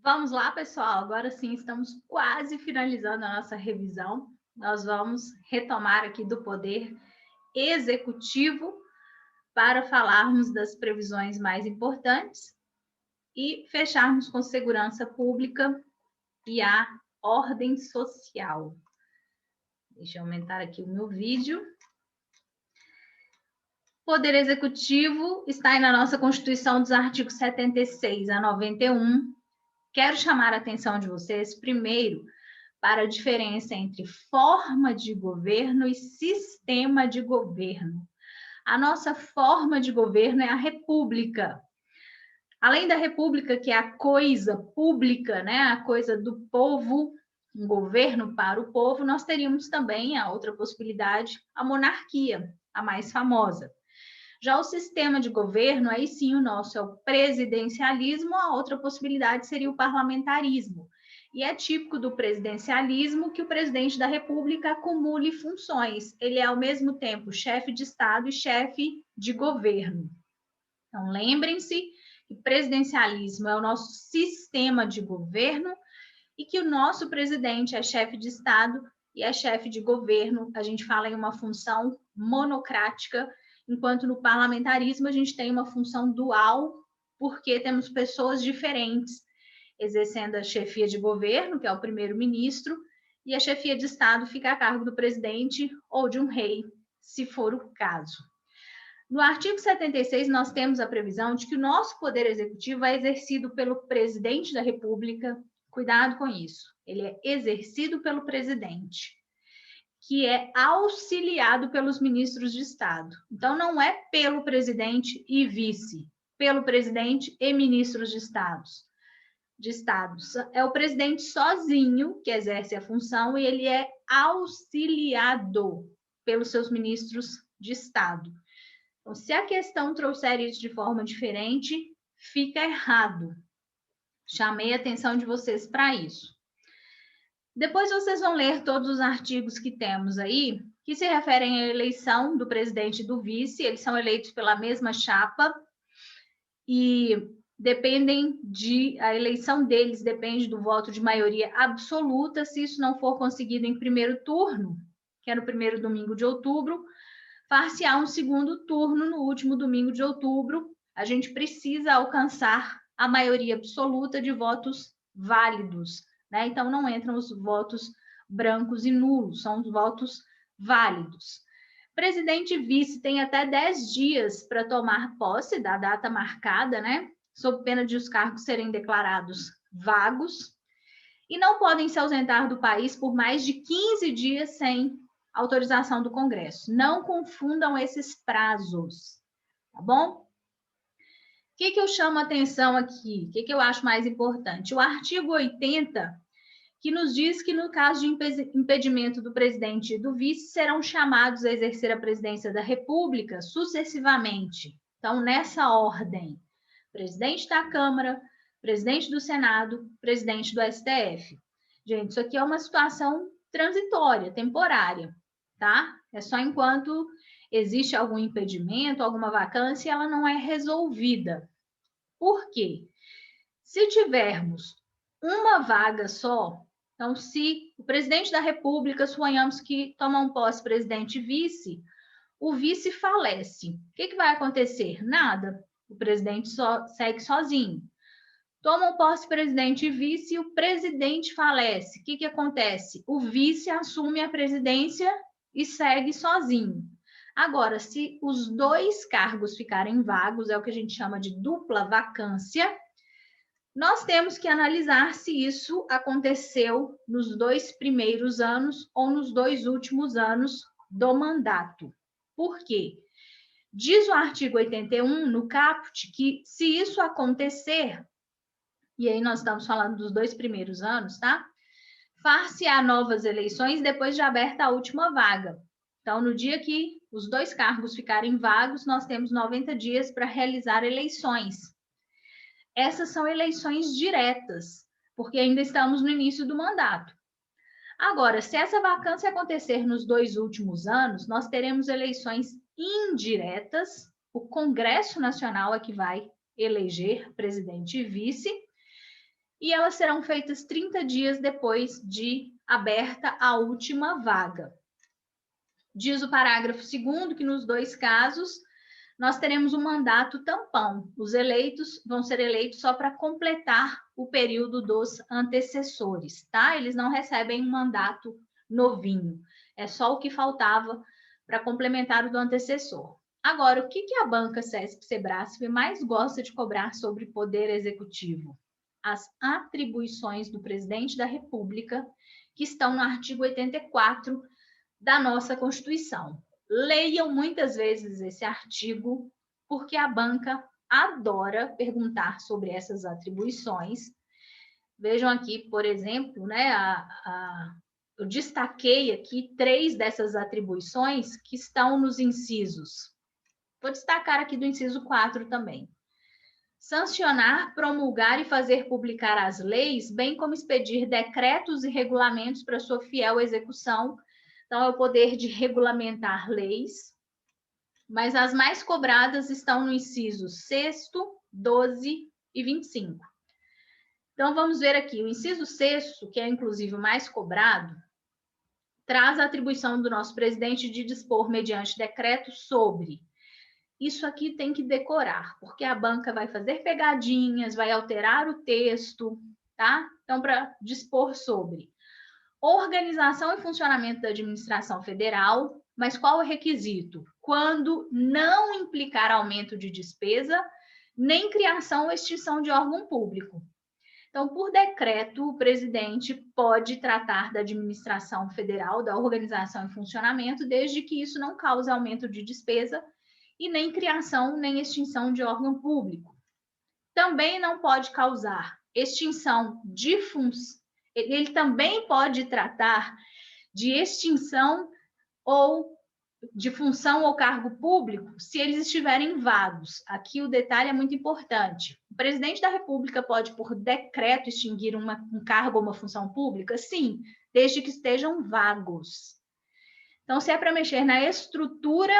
Vamos lá, pessoal. Agora sim, estamos quase finalizando a nossa revisão. Nós vamos retomar aqui do poder executivo para falarmos das previsões mais importantes e fecharmos com segurança pública e a ordem social. Deixa eu aumentar aqui o meu vídeo. Poder Executivo está aí na nossa Constituição dos artigos 76 a 91. Quero chamar a atenção de vocês, primeiro, para a diferença entre forma de governo e sistema de governo. A nossa forma de governo é a república. Além da república, que é a coisa pública, né, a coisa do povo, um governo para o povo, nós teríamos também a outra possibilidade, a monarquia, a mais famosa. Já o sistema de governo, aí sim o nosso é o presidencialismo, a outra possibilidade seria o parlamentarismo. E é típico do presidencialismo que o presidente da República acumule funções. Ele é, ao mesmo tempo, chefe de Estado e chefe de governo. Então, lembrem-se que presidencialismo é o nosso sistema de governo e que o nosso presidente é chefe de Estado e é chefe de governo. A gente fala em uma função monocrática, enquanto no parlamentarismo a gente tem uma função dual, porque temos pessoas diferentes exercendo a chefia de governo, que é o primeiro-ministro, e a chefia de Estado fica a cargo do presidente ou de um rei, se for o caso. No artigo 76, nós temos a previsão de que o nosso poder executivo é exercido pelo presidente da República. Cuidado com isso. Ele é exercido pelo presidente, que é auxiliado pelos ministros de Estado. Então, não é pelo presidente e vice, pelo presidente e ministros de estados. É o presidente sozinho que exerce a função e ele é auxiliado pelos seus ministros de Estado. Então, se a questão trouxer isso de forma diferente, fica errado. Chamei a atenção de vocês para isso. Depois vocês vão ler todos os artigos que temos aí, que se referem à eleição do presidente e do vice. Eles são eleitos pela mesma chapa e a eleição deles depende do voto de maioria absoluta. Se isso não for conseguido em primeiro turno, que é no primeiro domingo de outubro, far-se-á um segundo turno no último domingo de outubro. A gente precisa alcançar a maioria absoluta de votos válidos, né? Então, não entram os votos brancos e nulos, são os votos válidos. Presidente e vice têm até 10 dias para tomar posse da data marcada, né? Sob pena de os cargos serem declarados vagos, e não podem se ausentar do país por mais de 15 dias sem autorização do Congresso. Não confundam esses prazos, tá bom? O que eu chamo a atenção aqui? O que eu acho mais importante? O artigo 80, que nos diz que no caso de impedimento do presidente e do vice, serão chamados a exercer a presidência da República sucessivamente. Então, nessa ordem, presidente da Câmara, presidente do Senado, presidente do STF. Gente, isso aqui é uma situação transitória, temporária, tá? É só enquanto existe algum impedimento, alguma vacância, ela não é resolvida. Por quê? Se tivermos uma vaga só, então, se o presidente da República, suponhamos que tomam posse presidente e vice, o vice falece. O que vai acontecer? Nada. O presidente segue sozinho. Tomam posse presidente e vice e o presidente falece. O que acontece? O vice assume a presidência e segue sozinho. Agora, se os dois cargos ficarem vagos, é o que a gente chama de dupla vacância, nós temos que analisar se isso aconteceu nos 2 primeiros anos ou nos 2 últimos anos do mandato. Por quê? Diz o artigo 81 no caput que se isso acontecer, e aí nós estamos falando dos 2 primeiros anos, tá? Far-se-á novas eleições depois de aberta a última vaga. Então, no dia que os 2 cargos ficarem vagos, nós temos 90 dias para realizar eleições. Essas são eleições diretas, porque ainda estamos no início do mandato. Agora, se essa vacância acontecer nos 2 últimos anos, nós teremos eleições indiretas. O Congresso Nacional é que vai eleger presidente e vice. e elas serão feitas 30 dias depois de aberta a última vaga. Diz o parágrafo 2º que nos 2 casos nós teremos um mandato tampão. Os eleitos vão ser eleitos só para completar o período dos antecessores, tá? Eles não recebem um mandato novinho. É só o que faltava para complementar o do antecessor. Agora, o que a banca CESP-Sebrasp mais gosta de cobrar sobre o poder executivo? As atribuições do presidente da República, que estão no artigo 84 da nossa Constituição. Leiam muitas vezes esse artigo, porque a banca adora perguntar sobre essas atribuições. Vejam aqui, por exemplo, né, eu destaquei aqui 3 dessas atribuições que estão nos incisos. Vou destacar aqui do inciso 4 também. Sancionar, promulgar e fazer publicar as leis, bem como expedir decretos e regulamentos para sua fiel execução. Então, é o poder de regulamentar leis, mas as mais cobradas estão no inciso 6º, 12 e 25. Então, vamos ver aqui. O inciso 6º, que é inclusive o mais cobrado, traz a atribuição do nosso presidente de dispor, mediante decreto, sobre. Isso aqui tem que decorar, porque a banca vai fazer pegadinhas, vai alterar o texto, tá? Então, para dispor sobre organização e funcionamento da administração federal, mas qual o requisito? Quando não implicar aumento de despesa, nem criação ou extinção de órgão público. Então, por decreto, o presidente pode tratar da administração federal, da organização e funcionamento, desde que isso não cause aumento de despesa e nem criação nem extinção de órgão público. Também não pode causar extinção de função. Ele também pode tratar de extinção ou de função ou cargo público se eles estiverem vagos. Aqui o detalhe é muito importante. O presidente da República pode, por decreto, extinguir um cargo ou uma função pública? Sim, desde que estejam vagos. Então, se é para mexer na estrutura,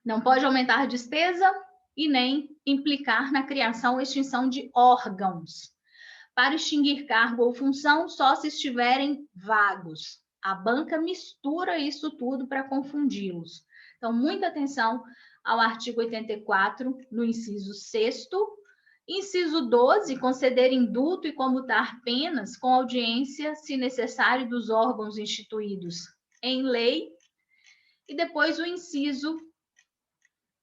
não pode aumentar a despesa e nem implicar na criação ou extinção de órgãos. Para extinguir cargo ou função, só se estiverem vagos. A banca mistura isso tudo para confundi-los. Então, muita atenção ao artigo 84, no inciso 6º. Inciso 12, conceder indulto e comutar penas com audiência, se necessário, dos órgãos instituídos em lei. E depois o inciso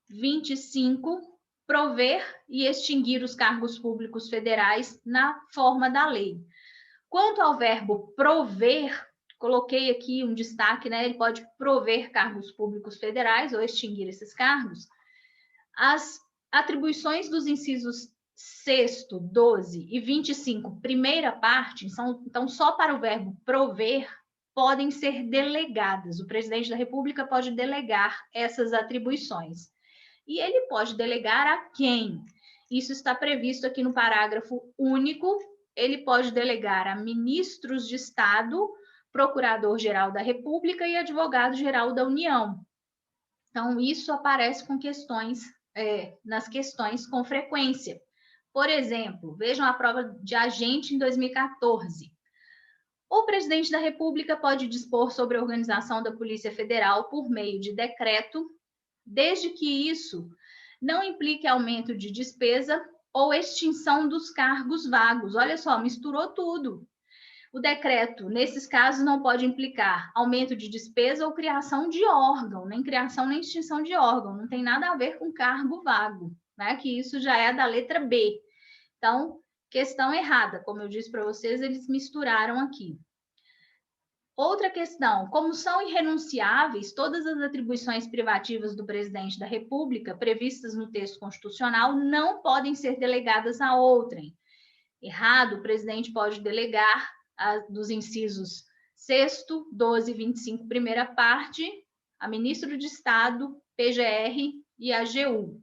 25, prover e extinguir os cargos públicos federais na forma da lei. Quanto ao verbo prover, coloquei aqui um destaque, né? Ele pode prover cargos públicos federais ou extinguir esses cargos. As atribuições dos incisos 6º, 12 e 25, primeira parte, então só para o verbo prover, podem ser delegadas. O presidente da República pode delegar essas atribuições. E ele pode delegar a quem? Isso está previsto aqui no parágrafo único. Ele pode delegar a ministros de Estado, procurador-geral da República e advogado-geral da União. Então, isso aparece com nas questões com frequência. Por exemplo, vejam a prova de agente em 2014. O presidente da República pode dispor sobre a organização da Polícia Federal por meio de decreto, desde que isso não implique aumento de despesa ou extinção dos cargos vagos. Olha só, misturou tudo. O decreto, nesses casos, não pode implicar aumento de despesa ou criação de órgão, nem criação nem extinção de órgão. Não tem nada a ver com cargo vago, né? Que isso já é da letra B. Então, questão errada. Como eu disse para vocês, eles misturaram aqui. Outra questão, como são irrenunciáveis todas as atribuições privativas do presidente da República previstas no texto constitucional não podem ser delegadas a outrem. Errado, o presidente pode delegar dos incisos 6º, 12 e 25, primeira parte, a ministro de Estado, PGR e AGU.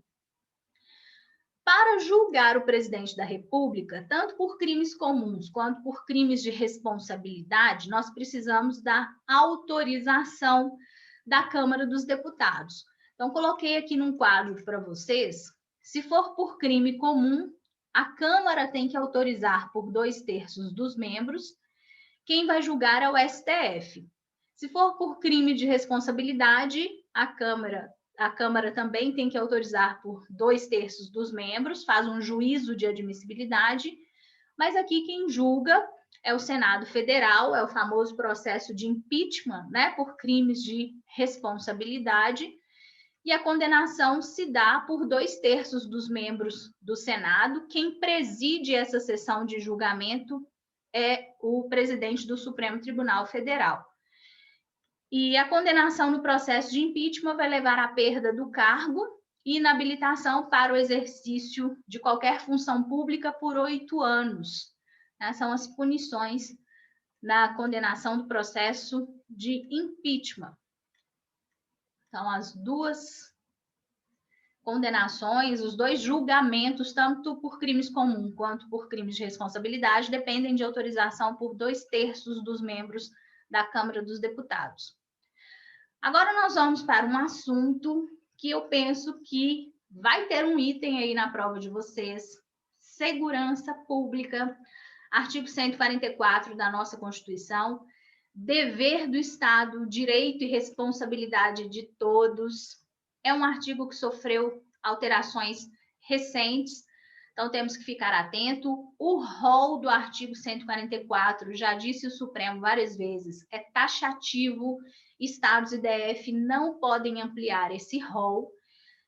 Para julgar o presidente da República, tanto por crimes comuns quanto por crimes de responsabilidade, nós precisamos da autorização da Câmara dos Deputados. Então, coloquei aqui num quadro para vocês, se for por crime comum, a Câmara tem que autorizar por 2/3 dos membros. Quem vai julgar é o STF. Se for por crime de responsabilidade, a Câmara também tem que autorizar por 2/3 dos membros, faz um juízo de admissibilidade, mas aqui quem julga é o Senado Federal, é o famoso processo de impeachment, né, por crimes de responsabilidade, e a condenação se dá por 2/3 dos membros do Senado. Quem preside essa sessão de julgamento é o presidente do Supremo Tribunal Federal. E a condenação no processo de impeachment vai levar à perda do cargo e inabilitação para o exercício de qualquer função pública por 8 anos. São as punições na condenação do processo de impeachment. Então, as duas condenações, os dois julgamentos, tanto por crimes comuns quanto por crimes de responsabilidade, dependem de autorização por 2/3 dos membros da Câmara dos Deputados. Agora nós vamos para um assunto que eu penso que vai ter um item aí na prova de vocês: segurança pública, artigo 144 da nossa Constituição, dever do Estado, direito e responsabilidade de todos. É um artigo que sofreu alterações recentes, então temos que ficar atento. O rol do artigo 144, já disse o Supremo várias vezes, é taxativo, estados e DF não podem ampliar esse rol.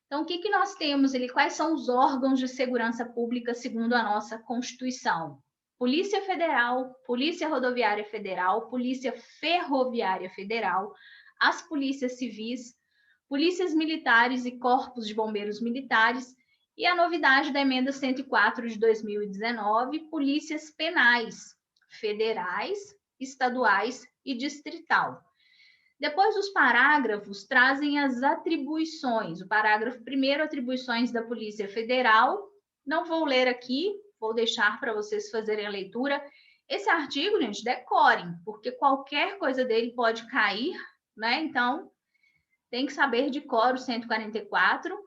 Então, o que nós temos ali? Quais são os órgãos de segurança pública segundo a nossa Constituição? Polícia Federal, Polícia Rodoviária Federal, Polícia Ferroviária Federal, as polícias civis, polícias militares e corpos de bombeiros militares, e a novidade da emenda 104 de 2019, polícias penais, federais, estaduais e distrital. Depois os parágrafos trazem as atribuições. O parágrafo 1º, atribuições da Polícia Federal. Não vou ler aqui, vou deixar para vocês fazerem a leitura. Esse artigo, gente, decorem, porque qualquer coisa dele pode cair, né? Então, tem que saber de cor o 144.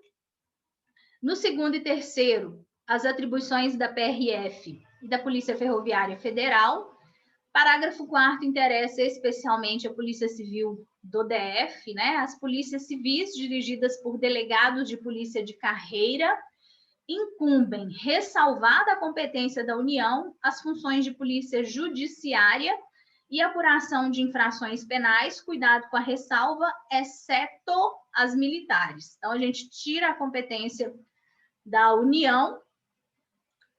No 2º e 3º, as atribuições da PRF e da Polícia Ferroviária Federal. Parágrafo 4º interessa especialmente a Polícia Civil do DF, né? As polícias civis dirigidas por delegados de polícia de carreira incumbem, ressalvada a competência da União, as funções de polícia judiciária e apuração de infrações penais, cuidado com a ressalva, exceto as militares. Então, a gente tira a competência da União.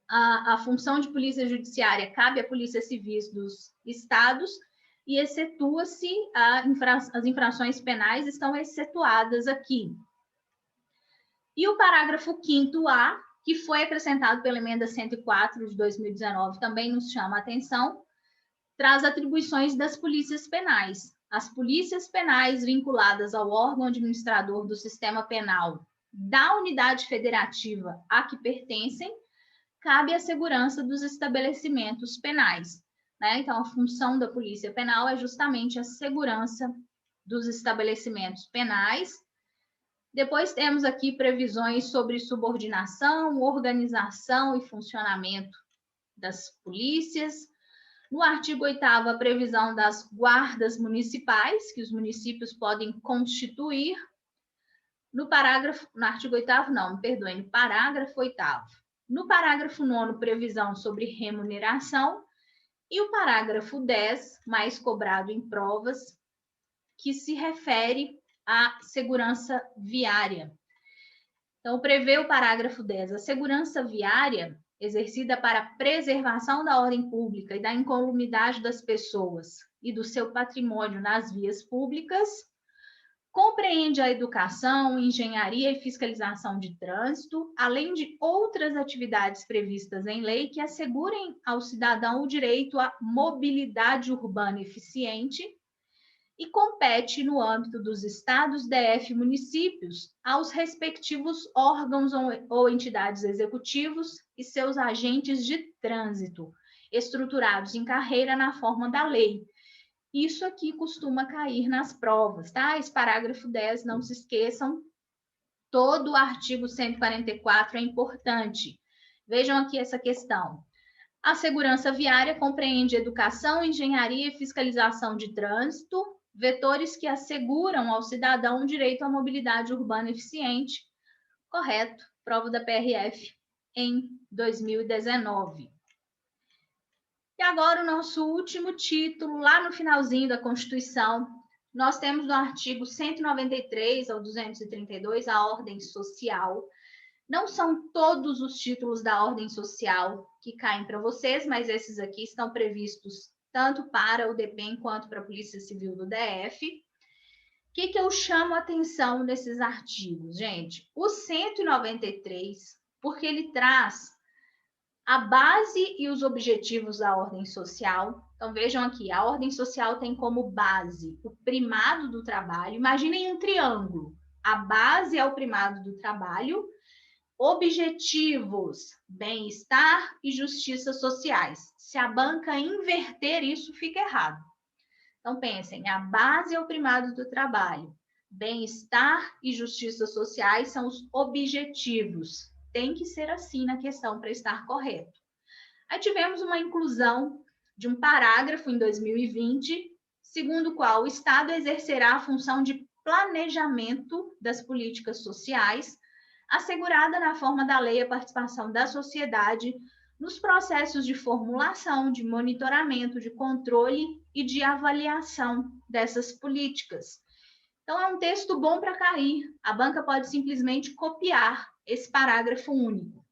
A função de polícia judiciária cabe à polícia civis dos estados e excetua-se as infrações penais, estão excetuadas aqui. E o parágrafo 5º-A, que foi acrescentado pela emenda 104 de 2019, também nos chama a atenção, traz atribuições das polícias penais. As polícias penais vinculadas ao órgão administrador do sistema penal da unidade federativa a que pertencem, cabe a segurança dos estabelecimentos penais, né? Então, a função da Polícia Penal é justamente a segurança dos estabelecimentos penais. Depois temos aqui previsões sobre subordinação, organização e funcionamento das polícias. No artigo 8º, a previsão das guardas municipais, que os municípios podem constituir. No artigo 8º, não, me perdoem, no parágrafo 8º. No parágrafo 9º, previsão sobre remuneração, e o parágrafo 10, mais cobrado em provas, que se refere à segurança viária. Então, prevê o parágrafo 10, a segurança viária, exercida para a preservação da ordem pública e da incolumidade das pessoas e do seu patrimônio nas vias públicas, compreende a educação, engenharia e fiscalização de trânsito, além de outras atividades previstas em lei que assegurem ao cidadão o direito à mobilidade urbana eficiente e compete no âmbito dos estados, DF e municípios aos respectivos órgãos ou entidades executivos e seus agentes de trânsito, estruturados em carreira na forma da lei. Isso aqui costuma cair nas provas, tá? Esse parágrafo 10, não se esqueçam, todo o artigo 144 é importante. Vejam aqui essa questão. A segurança viária compreende educação, engenharia e fiscalização de trânsito, vetores que asseguram ao cidadão o direito à mobilidade urbana eficiente. Correto, prova da PRF em 2019. E agora o nosso último título, lá no finalzinho da Constituição, nós temos no artigo 193 ao 232 a ordem social. Não são todos os títulos da ordem social que caem para vocês, mas esses aqui estão previstos tanto para o DPEM quanto para a Polícia Civil do DF. O que eu chamo a atenção nesses artigos, gente? O 193, porque ele traz a base e os objetivos da ordem social. Então, vejam aqui, a ordem social tem como base o primado do trabalho. Imaginem um triângulo. A base é o primado do trabalho, objetivos, bem-estar e justiça sociais. Se a banca inverter isso, fica errado. Então, pensem, a base é o primado do trabalho, bem-estar e justiça sociais são os objetivos. Tem que ser assim na questão para estar correto. Aí tivemos uma inclusão de um parágrafo em 2020, segundo o qual o Estado exercerá a função de planejamento das políticas sociais, assegurada na forma da lei a participação da sociedade nos processos de formulação, de monitoramento, de controle e de avaliação dessas políticas. Então, é um texto bom para cair. A banca pode simplesmente copiar esse parágrafo único.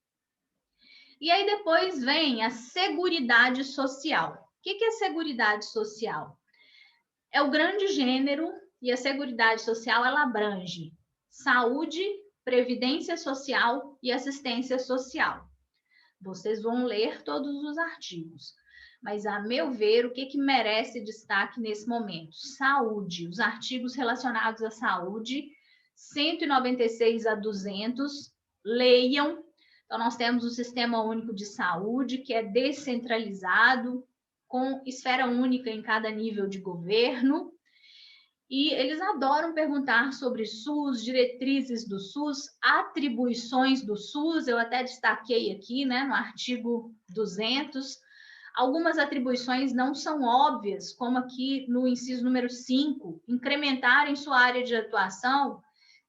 E aí depois vem a Seguridade Social. O que é Seguridade Social? É o grande gênero e a Seguridade Social ela abrange saúde, previdência social e assistência social. Vocês vão ler todos os artigos. Mas, a meu ver, o que merece destaque nesse momento? Saúde, os artigos relacionados à saúde, 196 a 200, leiam. Então, nós temos o Sistema Único de Saúde, que é descentralizado, com esfera única em cada nível de governo. E eles adoram perguntar sobre SUS, diretrizes do SUS, atribuições do SUS. Eu até destaquei aqui, né, no artigo 200. Algumas atribuições não são óbvias, como aqui no inciso número 5, incrementar em sua área de atuação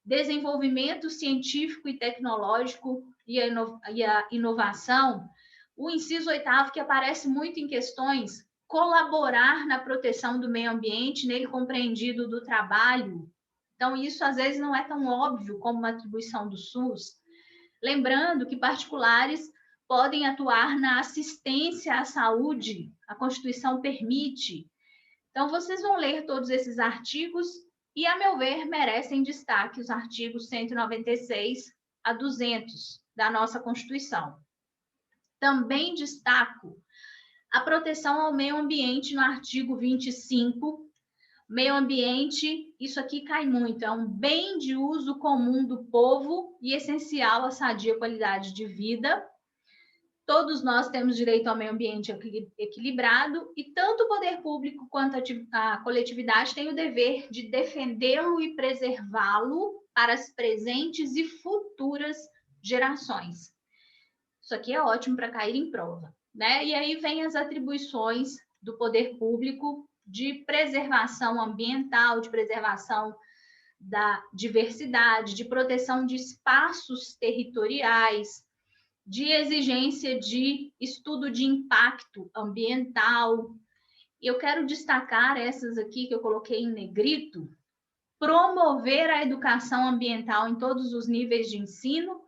desenvolvimento científico e tecnológico e a inovação. O inciso 8º, que aparece muito em questões, colaborar na proteção do meio ambiente, nele compreendido do trabalho. Então, isso às vezes não é tão óbvio como uma atribuição do SUS. Lembrando que particulares podem atuar na assistência à saúde, a Constituição permite. Então, vocês vão ler todos esses artigos e, a meu ver, merecem destaque os artigos 196 a 200 da nossa Constituição. Também destaco a proteção ao meio ambiente no artigo 25. Meio ambiente, isso aqui cai muito, é um bem de uso comum do povo e essencial à sadia qualidade de vida. Todos nós temos direito ao meio ambiente equilibrado e tanto o poder público quanto a coletividade têm o dever de defendê-lo e preservá-lo para as presentes e futuras gerações. Isso aqui é ótimo para cair em prova, né? E aí vem as atribuições do poder público de preservação ambiental, de preservação da diversidade, de proteção de espaços territoriais, de exigência de estudo de impacto ambiental. Eu quero destacar essas aqui que eu coloquei em negrito: promover a educação ambiental em todos os níveis de ensino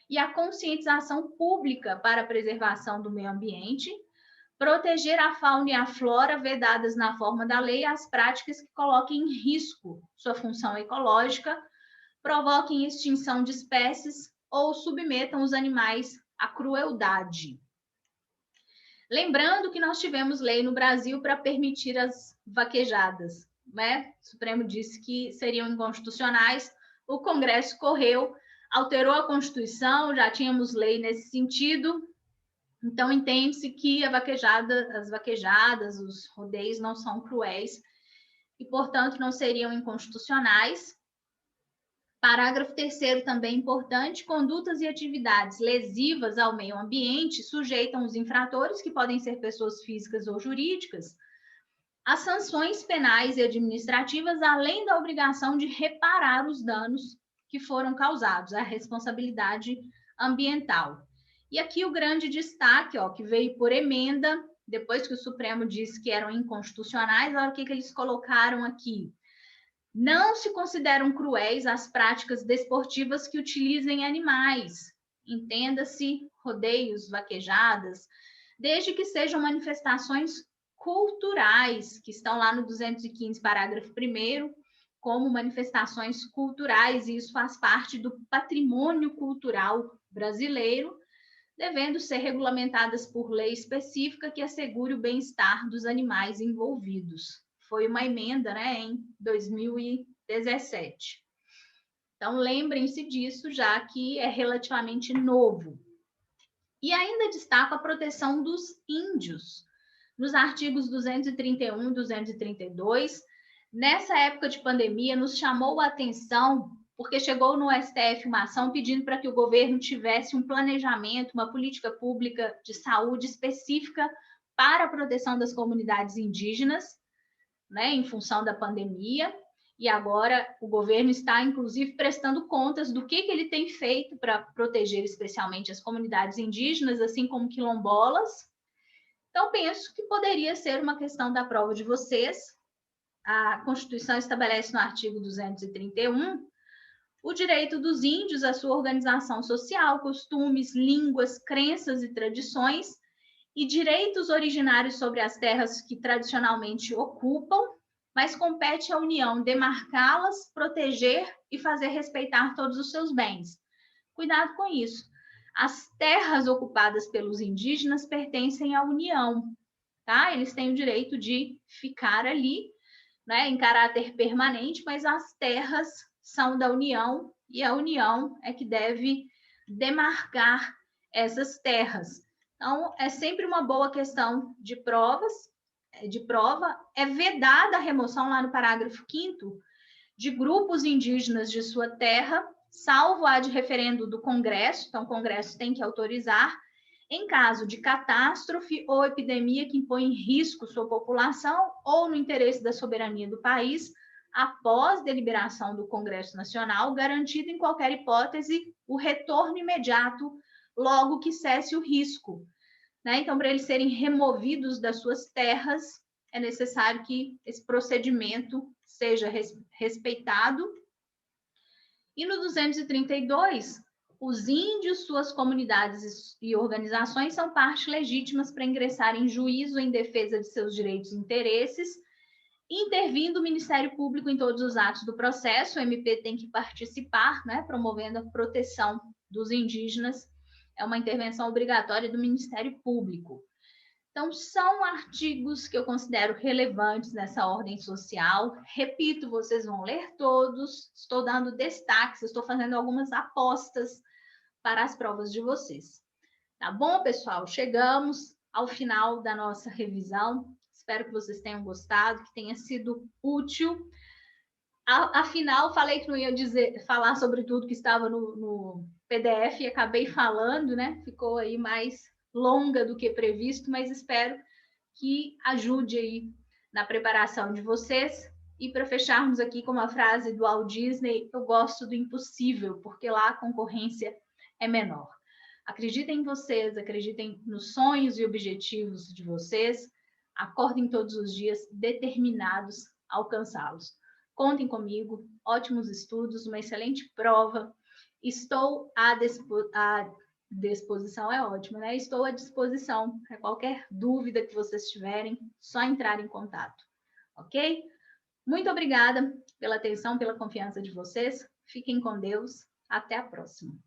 e a conscientização pública para a preservação do meio ambiente, proteger a fauna e a flora vedadas na forma da lei as práticas que coloquem em risco sua função ecológica, provoquem extinção de espécies ou submetam os animais à crueldade. Lembrando que nós tivemos lei no Brasil para permitir as vaquejadas, né? O Supremo disse que seriam inconstitucionais, o Congresso correu, alterou a Constituição, já tínhamos lei nesse sentido, então entende-se que as vaquejadas, os rodeios não são cruéis e, portanto, não seriam inconstitucionais. Parágrafo 3º também importante: condutas e atividades lesivas ao meio ambiente sujeitam os infratores, que podem ser pessoas físicas ou jurídicas, a sanções penais e administrativas, além da obrigação de reparar os danos que foram causados, a responsabilidade ambiental. E aqui o grande destaque, ó, que veio por emenda, depois que o Supremo disse que eram inconstitucionais, olha o que eles colocaram aqui. Não se consideram cruéis as práticas desportivas que utilizem animais, entenda-se rodeios, vaquejadas, desde que sejam manifestações culturais, que estão lá no 215, parágrafo 1º, como manifestações culturais, e isso faz parte do patrimônio cultural brasileiro, devendo ser regulamentadas por lei específica que assegure o bem-estar dos animais envolvidos. Foi uma emenda, né, em 2017. Então, lembrem-se disso, já que é relativamente novo. E ainda destaco a proteção dos índios, nos artigos 231 e 232. Nessa época de pandemia, nos chamou a atenção, porque chegou no STF uma ação pedindo para que o governo tivesse um planejamento, uma política pública de saúde específica para a proteção das comunidades indígenas, né, em função da pandemia, e agora o governo está, inclusive, prestando contas do que ele tem feito para proteger especialmente as comunidades indígenas, assim como quilombolas. Então, penso que poderia ser uma questão da prova de vocês. A Constituição estabelece no artigo 231 o direito dos índios à sua organização social, costumes, línguas, crenças e tradições, e direitos originários sobre as terras que tradicionalmente ocupam, mas compete à União demarcá-las, proteger e fazer respeitar todos os seus bens. Cuidado com isso. As terras ocupadas pelos indígenas pertencem à União, tá? Eles têm o direito de ficar ali, né, em caráter permanente, mas as terras são da União e a União é que deve demarcar essas terras. Então, é sempre uma boa questão de prova. É vedada a remoção, lá no parágrafo 5º, de grupos indígenas de sua terra, salvo a de referendo do Congresso. Então, o Congresso tem que autorizar, em caso de catástrofe ou epidemia que impõe em risco sua população ou no interesse da soberania do país, após deliberação do Congresso Nacional, garantido em qualquer hipótese o retorno imediato logo que cesse o risco. Né? Então, para eles serem removidos das suas terras, é necessário que esse procedimento seja respeitado. E no 232, os índios, suas comunidades e organizações são partes legítimas para ingressar em juízo em defesa de seus direitos e interesses, intervindo o Ministério Público em todos os atos do processo. O MP tem que participar, né, promovendo a proteção dos indígenas. É uma intervenção obrigatória do Ministério Público. Então, são artigos que eu considero relevantes nessa ordem social. Repito, vocês vão ler todos. Estou dando destaques, estou fazendo algumas apostas para as provas de vocês. Tá bom, pessoal? Chegamos ao final da nossa revisão. Espero que vocês tenham gostado, que tenha sido útil. Afinal, falei que não ia falar sobre tudo que estava no PDF e acabei falando, né? Ficou aí mais longa do que previsto, mas espero que ajude aí na preparação de vocês. E para fecharmos aqui com uma frase do Walt Disney: eu gosto do impossível, porque lá a concorrência é menor. Acreditem em vocês, acreditem nos sonhos e objetivos de vocês, acordem todos os dias determinados a alcançá-los. Contem comigo, ótimos estudos, uma excelente prova. Estou à disposição, é ótimo, né? Estou à disposição para qualquer dúvida que vocês tiverem, só entrar em contato, ok? Muito obrigada pela atenção, pela confiança de vocês. Fiquem com Deus. Até a próxima.